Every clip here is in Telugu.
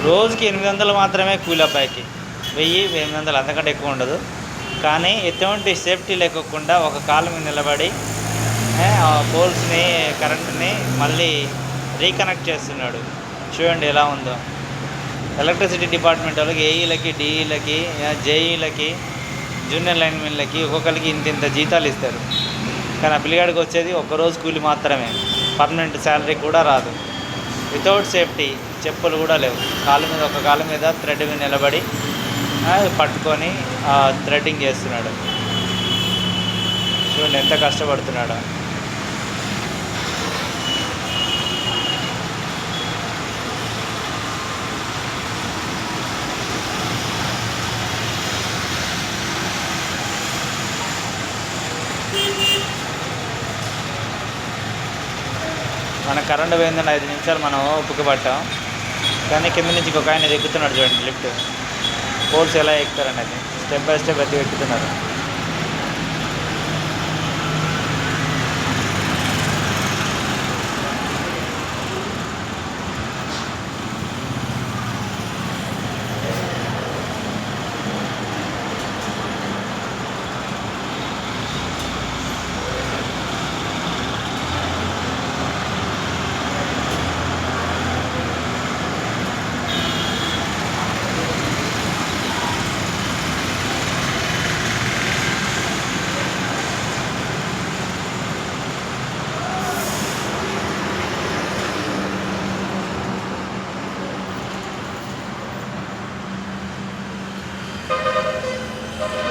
రోజుకి 800 మాత్రమే కూలి అబ్బాయికి. 1000, 800 అంతకంటే ఎక్కువ ఉండదు. కానీ ఎటువంటి సేఫ్టీ లేకోకుండా ఒక కాలు మీద నిలబడి ఆ పోల్స్ని, కరెంట్ని మళ్ళీ రీకనెక్ట్ చేస్తున్నాడు. చూడండి ఎలా ఉందో. ఎలక్ట్రిసిటీ డిపార్ట్మెంట్ వాళ్ళకి, ఏఈలకి, డిఈలకి, జేఈలకి, జూనియర్ లైన్మెన్లకి ఒక్కొక్కరికి ఇంత జీతాలు ఇస్తారు. కానీ ఆ పిల్లగాడికి వచ్చేది ఒక్కరోజు కూలి మాత్రమే. పర్మనెంట్ శాలరీ కూడా రాదు. వితౌట్ సేఫ్టీ, చెప్పులు కూడా లేవు. ఒక కాలు మీద థ్రెడ్ మీద నిలబడి పట్టుకొని థ్రెడ్డింగ్ చేస్తున్నాడు. చూడండి ఎంత కష్టపడుతున్నాడో. మన కరెంటు పోయిందని 5 నిమిషాలు మనం ఓపిక పట్టాం. కానీ కింద నుంచి ఒక ఆయన ఎక్కుతున్నాడు చూడండి లిఫ్ట్. పోల్స్ ఎలా ఎక్కుతారనేది స్టెప్ బై స్టెప్ అది ఎక్కుతున్నారు.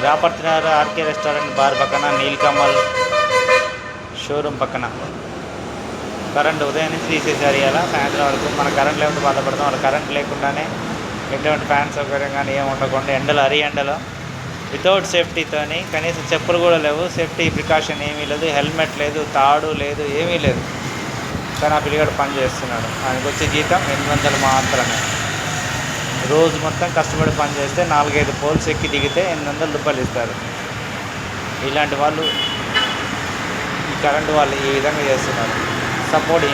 రాపర్తినగర్ ఆర్కే రెస్టారెంట్ బార్ పక్కన, నీల్కమల్ షోరూమ్ పక్కన కరెంట్ ఉదయం నుంచి తీసేసారు. ఇలా సాయంత్రం వరకు మన కరెంట్ లేకపోతే బాధపడతాం. వాళ్ళ కరెంట్ లేకుండానే ఎటువంటి ఫ్యాన్ సౌకర్యం కానీ ఏమి ఉండకుండా ఎండలో, ఎండలో వితౌట్ సేఫ్టీతోని, కనీసం చెప్పులు కూడా లేవు, సేఫ్టీ ప్రికాషన్ ఏమీ లేదు, హెల్మెట్ లేదు, తాడు లేదు, ఏమీ లేదు. కానీ ఆ పిల్లగాడు పని చేస్తున్నాడు. ఆయనకు వచ్చే జీతం 800 మాత్రమే. రోజు మొత్తం కష్టపడి పని చేస్తే 4-5 పోల్స్ ఎక్కి దిగితే 800 రూపాయలు ఇస్తారు. ఇలాంటి వాళ్ళు, ఈ కరెంటు వాళ్ళు ఈ విధంగా చేస్తున్నారు. సపోర్ట్